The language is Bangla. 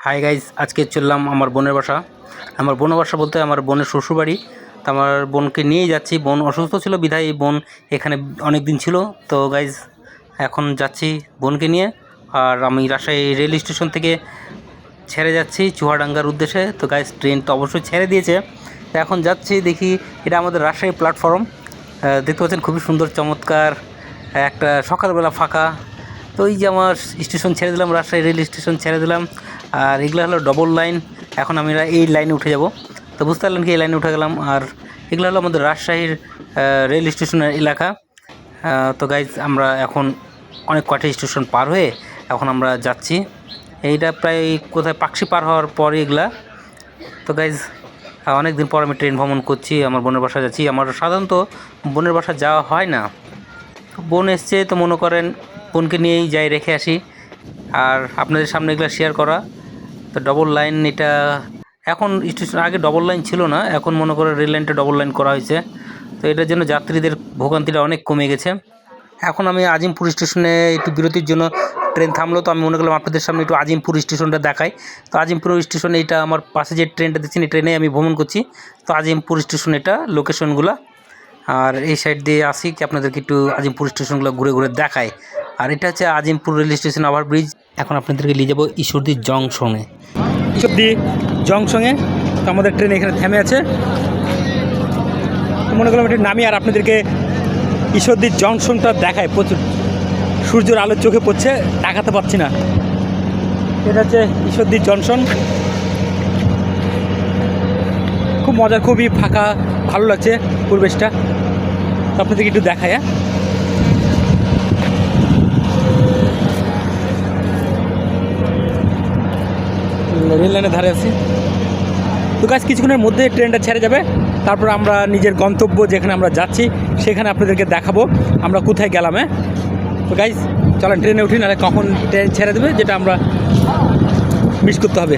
হাই গাইজ, আজকে চললাম আমার বোনের বাসা। আমার বোনের বাসা বলতে আমার বোনের শ্বশুরবাড়ি। তো আমার বোনকে নিয়েই যাচ্ছি। বোন অসুস্থ ছিল বিধায় বোন এখানে অনেক দিন ছিল। তো গাইজ এখন যাচ্ছি বোনকে নিয়ে। আর আমি রাজশাহী রেল স্টেশন থেকে ছেড়ে যাচ্ছি চুয়াডাঙ্গার উদ্দেশ্যে। তো গাইজ ট্রেন তো অবশ্যই ছেড়ে দিয়েছে। তো এখন যাচ্ছি, দেখি এটা আমাদের রাজশাহী প্ল্যাটফর্ম। দেখতে পাচ্ছেন খুবই সুন্দর চমৎকার একটা সকালবেলা ফাঁকা। তো এই যে আমার স্টেশন ছেড়ে দিলাম, রাজশাহী রেল স্টেশন ছেড়ে দিলাম। আর এগুলো হলো ডবল লাইন। এখন আমরা এই লাইনে উঠে যাব। তো বুঝতে পারলেন কি, এই লাইনে উঠে গেলাম। আর এগুলো হলো আমাদের রাজশাহীর রেল স্টেশনের এলাকা। তো গাইজ আমরা এখন অনেক কয়টা স্টেশন পার হয়ে এখন আমরা যাচ্ছি। এইটা প্রায় কোথায় পাকশি পার হওয়ার পরে এগুলা। তো গাইজ অনেক দিন পর আমি ট্রেন ভ্রমণ করছি, আমার বোনের বাসা যাচ্ছি। আমার সাধারণত বোনের বাসা যাওয়া হয় না। বোন এসছে তো মনে করেন বোনকে নিয়েই যাই, রেখে আসি। আর আপনাদের সামনে এগুলো শেয়ার করা। তো ডবল লাইন এটা এখন স্টেশন, আগে ডবল লাইন ছিল না, এখন মনে করেন রেল লাইনটা ডবল লাইন করা হয়েছে। তো এটার জন্য যাত্রীদের ভোগান্তিটা অনেক কমে গেছে। এখন আমি আজিমপুর স্টেশনে একটু বিরতির জন্য ট্রেন থামলো, তো আমি মনে করলাম আপনাদের সামনে একটু আজিমপুর স্টেশনটা দেখাই। তো আজিমপুর স্টেশন, এইটা আমার পাশে যে ট্রেনটা দেখছেন এই ট্রেনে আমি ভ্রমণ করছি। তো আজিমপুর স্টেশন এটা লোকেশনগুলো। আর এই সাইড দিয়ে আসি কি আপনাদেরকে একটু আজিমপুর স্টেশনগুলো ঘুরে ঘুরে দেখায়। আর এটা হচ্ছে আজিমপুর রেল স্টেশন ওভারব্রিজ। এখন আপনাদেরকে নিয়ে যাবো ঈশ্বরদী জংশনে। ঈশ্বরদী জংশনে তো আমাদের ট্রেন এখানে থেমে আছে। মনে করলাম একটু নামি আর আপনাদেরকে ঈশ্বরদী জংশনটা দেখায়। প্রচুর সূর্যের আলো চোখে পড়ছে, দেখাতে পারছি না। এটা হচ্ছে ঈশ্বরদী জংশন। খুব মজার, খুবই ফাঁকা, ভালো লাগছে পরিবেশটা। তো আপনাদেরকে একটু দেখায়। রেল লাইনের ধারে আছি। তো গাছ কিছুক্ষণের মধ্যে ট্রেনটা ছেড়ে যাবে। তারপর আমরা নিজের গন্তব্য যেখানে আমরা যাচ্ছি সেখানে আপনাদেরকে দেখাবো আমরা কোথায় গেলাম। তো গাইজ চলেন ট্রেনে উঠি, নাহলে কখন ট্রেন ছেড়ে দেবে যেটা আমরা মিস করতে হবে।